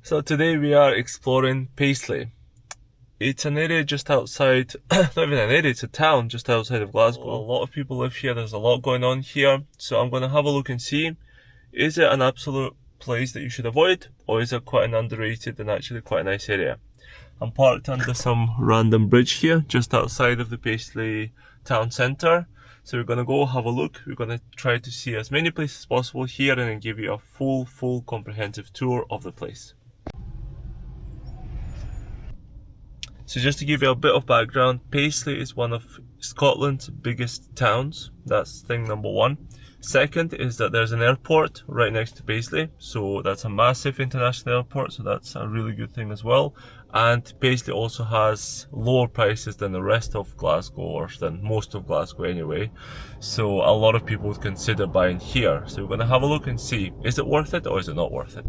So today we are exploring Paisley. It's an area just outside, not even an area, it's a town just outside of Glasgow. A lot of people live here, there's a lot going on here. So I'm going to have a look and see, is it an absolute place that you should avoid? Or is it quite an underrated and actually quite a nice area? I'm parked under some random bridge here, just outside of the Paisley town centre. So we're going to go have a look. We're going to try to see as many places as possible here and then give you a full comprehensive tour of the place. So just to give you a bit of background, Paisley is one of Scotland's biggest towns. That's thing number one. Second is that there's an airport right next to Paisley. So that's a massive international airport, so that's a really good thing as well. And Paisley also has lower prices than the rest of Glasgow, or than most of Glasgow anyway. So a lot of people would consider buying here. So we're going to have a look and see, is it worth it or is it not worth it?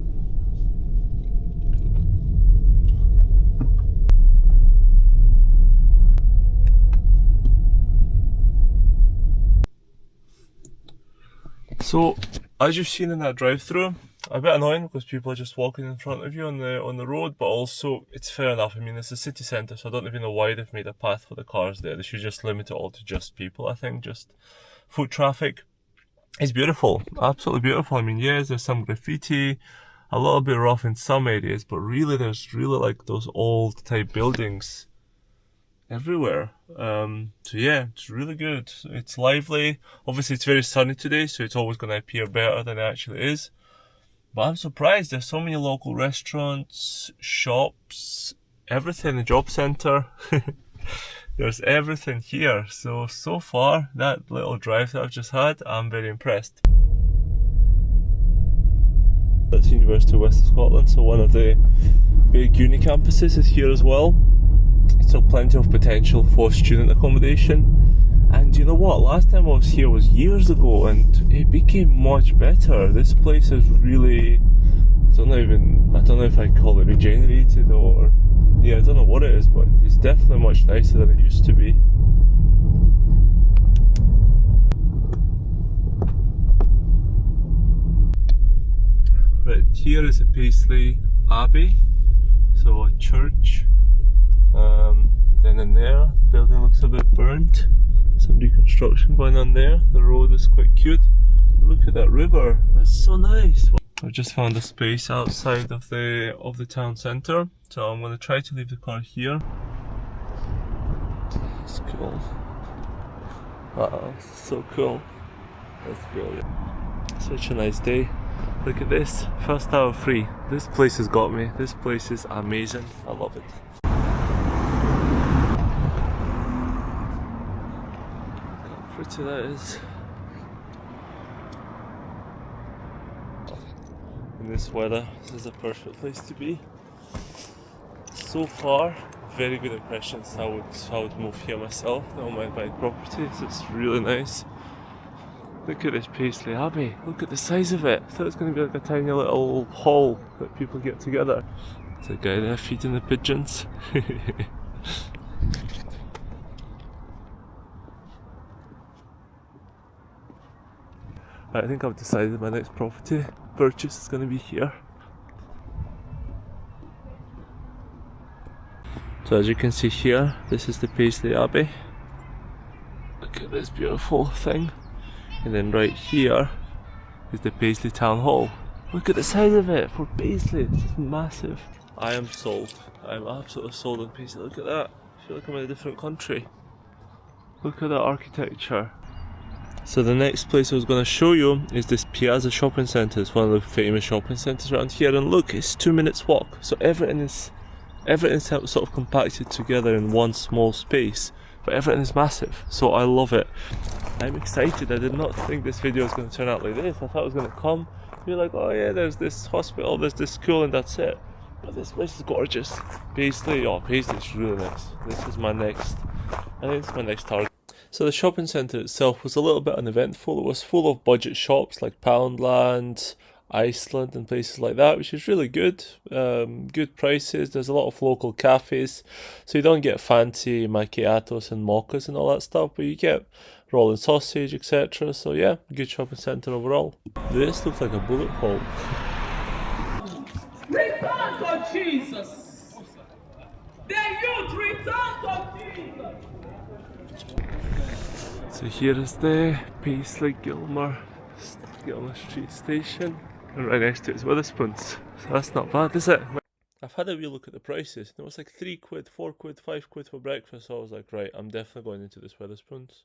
So, as you've seen in that drive-through, a bit annoying because people are just walking in front of you on the road, but also it's fair enough. I mean, it's a city centre, so I don't even know why they've made a path for the cars there. They should just limit it all to just people, I think, just foot traffic. It's beautiful, absolutely beautiful. I mean, yes, there's some graffiti, a little bit rough in some areas, but really there's really like those old type buildings everywhere. So yeah, it's really good. It's lively. Obviously it's very sunny today, so it's always going to appear better than it actually is. But I'm surprised there's so many local restaurants, shops, everything, the job centre. There's everything here. So far, that little drive that I've just had, I'm very impressed. That's University of Western Scotland, so one of the big uni campuses is here as well. So plenty of potential for student accommodation. And you know what, last time I was here was years ago and it became much better. This place is really, I don't know if I call it regenerated or, yeah, I don't know what it is, but it's definitely much nicer than it used to be. Right, here is the Paisley Abbey, so a church. Then in there, the building looks a bit burnt. Some reconstruction going on there. The road is quite cute. Look at that river, that's so nice. I've just found a space outside of the town centre, so I'm going to try to leave the car here. It's cool. Wow, so cool. That's brilliant. Such a nice day. Look at this, first hour free. This place has got me. This place is amazing. I love it. How pretty that is. In this weather, this is a perfect place to be. So far, very good impressions. I would move here myself. I don't mind buying properties. It's really nice. Look at this Paisley Abbey. Look at the size of it. I thought it was going to be like a tiny little hall that people get together. There's a guy there feeding the pigeons. I think I've decided my next property purchase is going to be here. So as you can see here, this is the Paisley Abbey. Look at this beautiful thing. And then right here is the Paisley Town Hall. Look at the size of it for Paisley, it's just massive. I am sold. I'm absolutely sold on Paisley. Look at that. I feel like I'm in a different country. Look at that architecture. So the next place I was going to show you is this Piazza shopping centre. It's one of the famous shopping centres around here, and look, it's 2 minutes walk. So everything's sort of compacted together in one small space, but everything is massive, so I love it. I'm excited. I did not think this video was going to turn out like this. I thought it was going to come, be like, oh yeah, there's this hospital, there's this school, and that's it. But this place is gorgeous. Paisley, oh, Paisley's really nice. This is my next, I think it's my next target. So the shopping centre itself was a little bit uneventful. It was full of budget shops like Poundland, Iceland and places like that, which is really good. Good prices. There's a lot of local cafes, so you don't get fancy macchiatos and mochas and all that stuff, but you get rolling sausage, etc. So yeah, good shopping centre overall. This looks like a bullet hole. Return to Jesus. The youth return to Jesus. So here is the Paisley Gilmer Street Station, and right next to it is Witherspoons. So that's not bad, is it? I've had a wee look at the prices. It was like £3, £4, £5 for breakfast. So I was like, right, I'm definitely going into this Witherspoons.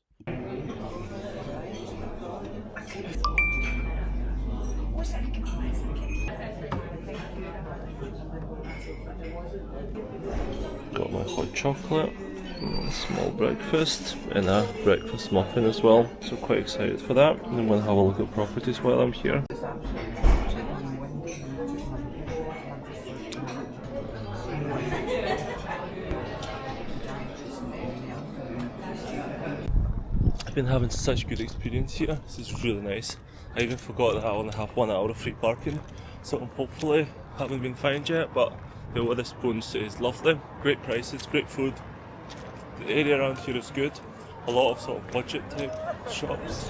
Got my hot chocolate, a small breakfast, and a breakfast muffin as well. So quite excited for that. And I'm going to have a look at properties while I'm here. I've been having such a good experience here. This is really nice. I even forgot that I only have 1 hour of free parking, so hopefully haven't been fined yet, but the Witherspoons is lovely. Great prices, great food. The area around here is good. A lot of sort of budget type shops.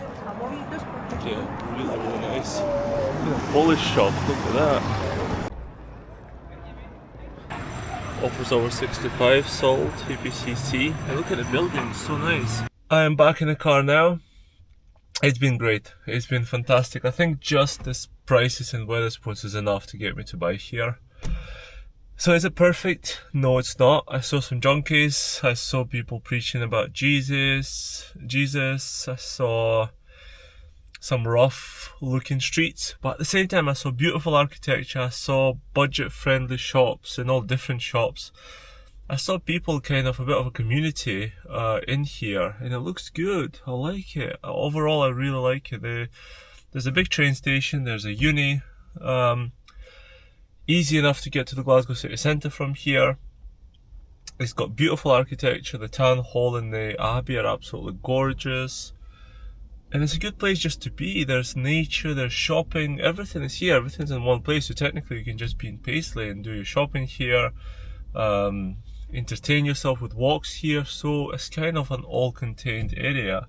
Yeah, really, really nice. Look at the Polish shop, look at that. Offers over 65, sold, ABCC. And look at the building, so nice. I am back in the car now. It's been great. It's been fantastic. I think just this prices in Witherspoons is enough to get me to buy here. So is it perfect? No, it's not. I saw some junkies. I saw people preaching about Jesus. I saw some rough looking streets, but at the same time I saw beautiful architecture. I saw budget friendly shops and all different shops. I saw people kind of a bit of a community in here, and it looks good. I like it. Overall, I really like it. There's a big train station, there's a uni. Easy enough to get to the Glasgow city centre from here. It's got beautiful architecture. The town hall and the abbey are absolutely gorgeous. And it's a good place just to be. There's nature, there's shopping, everything is here. Everything's in one place, so technically you can just be in Paisley and do your shopping here. Entertain yourself with walks here, so it's kind of an all-contained area.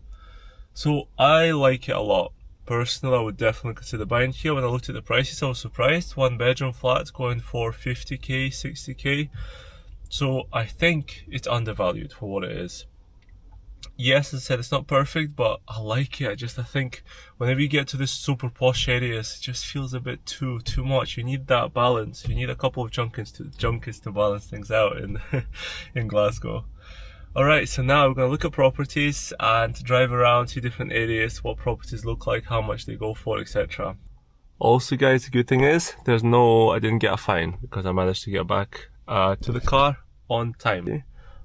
So I like it a lot. Personally, I would definitely consider buying here. When I looked at the prices, I was surprised. 1 bedroom flats going for 50k, 60k. So I think it's undervalued for what it is. Yes, as I said, it's not perfect, but I like it. I think whenever you get to this super posh areas, it just feels a bit too much. You need that balance. You need a couple of junkies to balance things out in Glasgow. Alright, so now we're going to look at properties and drive around to different areas, what properties look like, how much they go for, etc. Also guys, the good thing is, I didn't get a fine because I managed to get back to the car on time.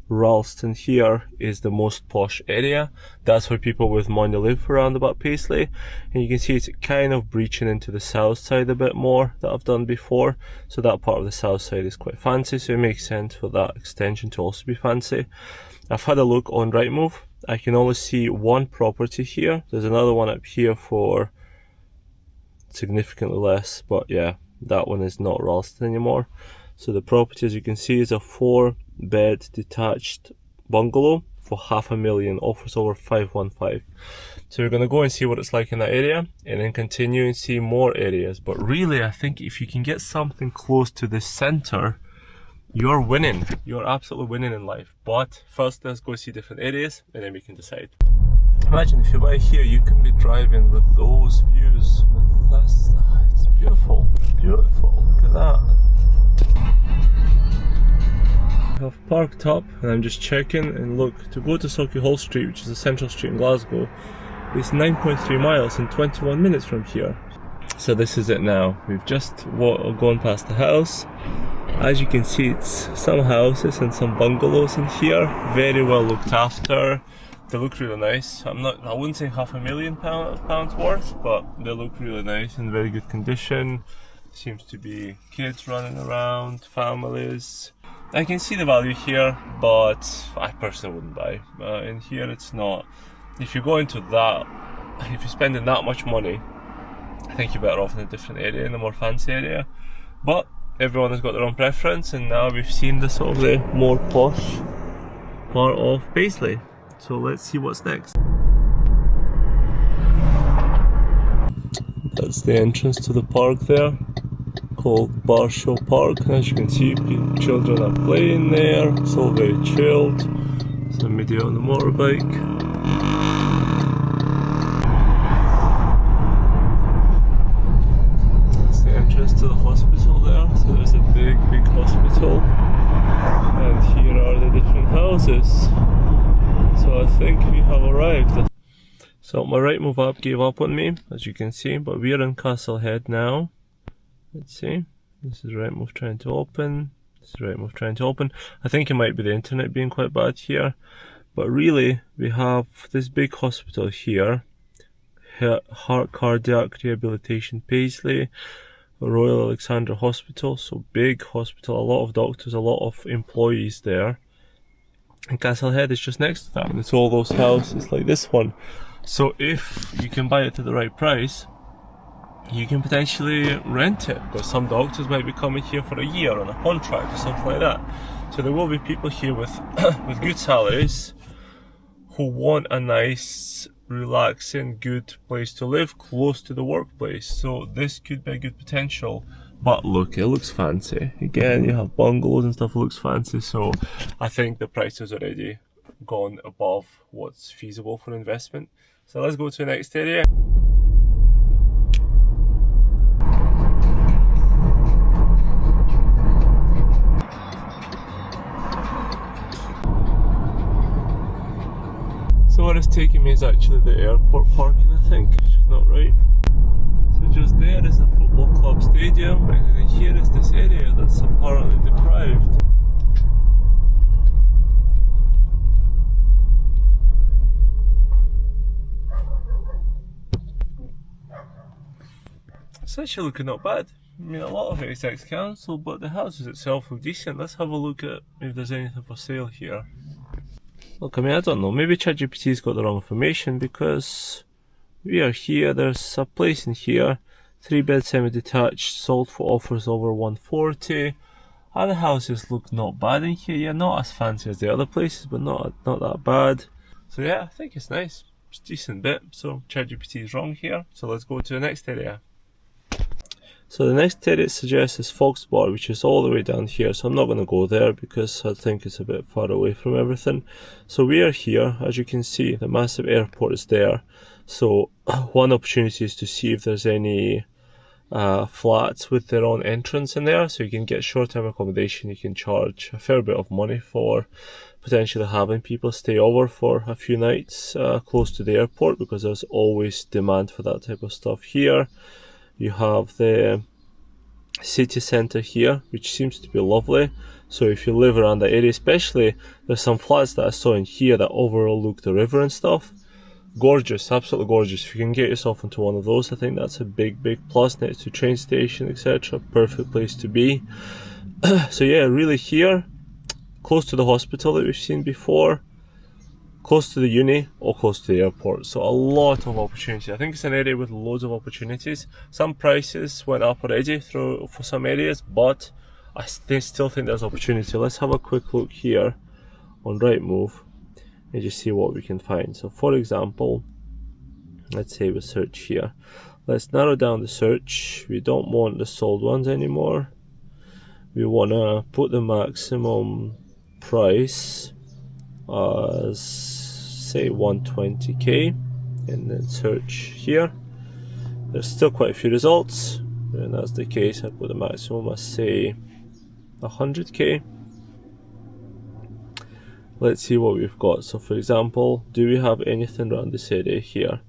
Ralston here is the most posh area. That's where people with money live around about Paisley, and you can see it's kind of breaching into the south side a bit more that I've done before. So that part of the south side is quite fancy, so it makes sense for that extension to also be fancy. I've had a look on Rightmove. I can only see one property here. There's another one up here for significantly less, but yeah, that one is not Ralston anymore. So the property, as you can see, is a 4-bed detached bungalow for $500,000, offers over 515. So we're going to go and see what it's like in that area, and then continue and see more areas. But really, I think if you can get something close to the center, you're winning. You're absolutely winning in life. But first, let's go see different areas, and then we can decide. Imagine if you buy here, you can be driving with those views. It's beautiful, beautiful. Look at that. I've parked up and I'm just checking, and look, to go to Sauchiehall Street, which is a central street in Glasgow, it's 9.3 miles and 21 minutes from here. So this is it now. We've just gone past the house. As you can see, it's some houses and some bungalows in here, very well looked after. They look really nice. I wouldn't say £500,000 worth, but they look really nice, in very good condition. Seems to be kids running around, families. I can see the value here, but I personally wouldn't buy. In here, it's not. If you go into that, if you're spending that much money, I think you're better off in a different area, in a more fancy area. But everyone has got their own preference, and now we've seen the sort of the more posh part of Paisley. So let's see what's next. That's the entrance to the park there. called Barshaw Park, and as you can see, children are playing there. It's all very chilled. Somebody on the motorbike. That's the entrance to the hospital there. So there's a big hospital, and here are the different houses. So I think we have arrived. So my Rightmove app gave up on me, as you can see, but we're in Castlehead now. Let's see. This is Rightmove trying to open. This is Rightmove trying to open. I think it might be the internet being quite bad here, but really we have this big hospital here. Heart Cardiac Rehabilitation Paisley, Royal Alexandra Hospital. So big hospital, a lot of doctors, a lot of employees there. And Castlehead is just next to that, and it's all those houses like this one. So if you can buy it to the right price, you can potentially rent it, because some doctors might be coming here for a year on a contract or something like that. So there will be people here with with good salaries who want a nice, relaxing, good place to live close to the workplace. So this could be a good potential. But look, it looks fancy. Again, you have bungalows and stuff, it looks fancy. So I think the price has already gone above what's feasible for investment. So let's go to the next area. So what it's taking me is actually the airport parking, I think, which is not right. So just there is the football club stadium, and then here is this area that's apparently deprived. It's actually looking not bad. I mean, a lot of it is ex-council, but the houses itself look decent. Let's have a look at if there's anything for sale here. Look, I mean, I don't know, maybe ChatGPT's got the wrong information, because we are here, there's a place in here, 3-bed semi-detached, sold for offers over 140. Other houses look not bad in here, yeah, not as fancy as the other places, but not that bad. So yeah, I think it's nice, it's a decent bit. So ChatGPT is wrong here, so let's go to the next area. So the next area it suggests is Fox Bar, which is all the way down here, so I'm not going to go there because I think it's a bit far away from everything. So we are here, as you can see, the massive airport is there. So one opportunity is to see if there's any flats with their own entrance in there, so you can get short-term accommodation. You can charge a fair bit of money for potentially having people stay over for a few nights close to the airport, because there's always demand for that type of stuff here. You have the city centre here, which seems to be lovely. So if you live around the area, especially, there's some flats that I saw in here that overlook the river and stuff. Gorgeous, absolutely gorgeous. If you can get yourself into one of those, I think that's a big plus, next to train station, etc. Perfect place to be. So yeah, really here, close to the hospital that we've seen before, close to the uni, or close to the airport. So a lot of opportunity. I think it's an area with loads of opportunities. Some prices went up already for some areas, but I still think there's opportunity. Let's have a quick look here on Rightmove and just see what we can find. So for example, let's say we search here. Let's narrow down the search. We don't want the sold ones anymore. We want to put the maximum price as, say, 120k, and then search here. There's still quite a few results, and that's the case. I put the maximum as, say, 100k. Let's see what we've got. So for example, do we have anything around this area here?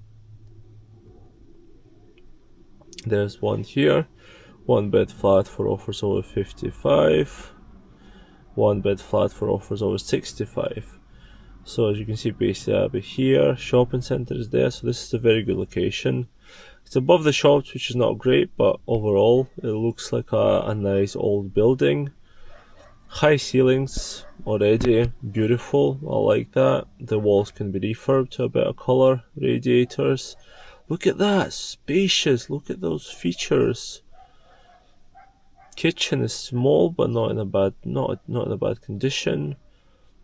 There's one here, 1-bed flat for offers over 55, 1-bed flat for offers over 65. So as you can see, Paisley Abbey here, shopping centre is there, so this is a very good location. It's above the shops, which is not great, but overall it looks like a nice old building. High ceilings already, beautiful, I like that. The walls can be refurbed to a better colour, radiators. Look at that, spacious, look at those features. Kitchen is small, but not in a bad condition.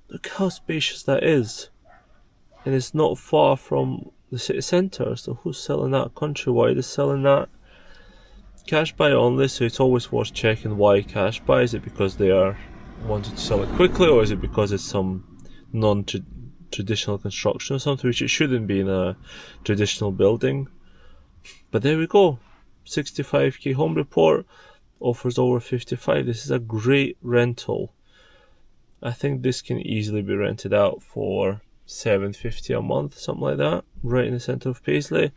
Look how spacious that is. And it's not far from the city centre, so who's selling that? Countrywide is selling that. cash buy only, so it's always worth checking why cash buy. Is it because they are wanting to sell it quickly, or is it because it's some non-traditional construction or something, which it shouldn't be in a traditional building. But there we go, 65k home report, offers over 55. This is a great rental. I think this can easily be rented out for $750 a month, something like that, right in the centre of Paisley.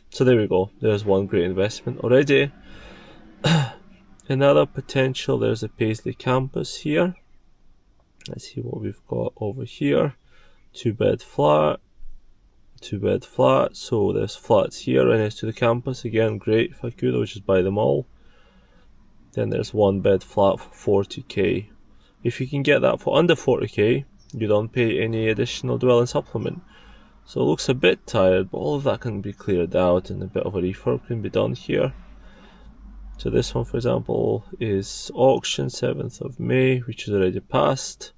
So there we go, there's one great investment already. Another potential, there's a Paisley campus here. Let's see what we've got over here. 2-bed flat, 2-bed flat. So there's flats here right next to the campus. Again, great. If I could, I would just buy them all. Then there's 1-bed flat for 40k. If you can get that for under 40k, you don't pay any additional dwelling supplement. So it looks a bit tired, but all of that can be cleared out and a bit of a refurb can be done here. So this one, for example, is auction 7th of May, which is already passed.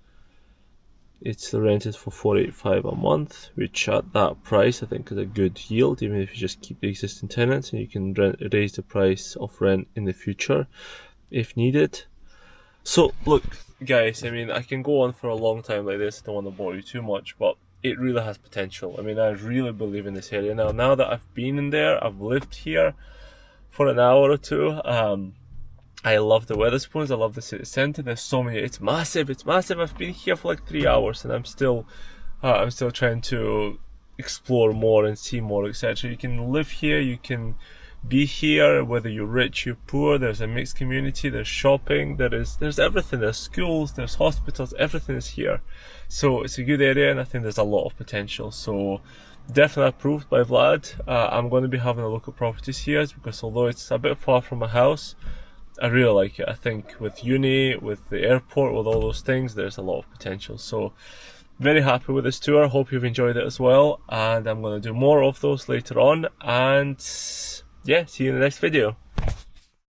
It's rented for $485 a month, which at that price I think is a good yield, even if you just keep the existing tenants, and you can raise the price of rent in the future if needed. So look guys, I mean, I can go on for a long time like this, I don't want to bore you too much, but it really has potential. I mean, I really believe in this area now that I've been in there, I've lived here for an hour or two. I love the Wetherspoons, I love the city centre, there's so many, it's massive, I've been here for like 3 hours and I'm still trying to explore more and see more, etc. You can live here, you can be here, whether you're rich, you're poor, there's a mixed community, there's shopping, there's everything, there's schools, there's hospitals, everything is here. So it's a good area and I think there's a lot of potential. So definitely approved by Vlad. I'm going to be having a look at properties here because although it's a bit far from my house, I really like it. I think with uni, with the airport, with all those things, there's a lot of potential. So very happy with this tour. Hope you've enjoyed it as well. And I'm going to do more of those later on. And yeah, see you in the next video.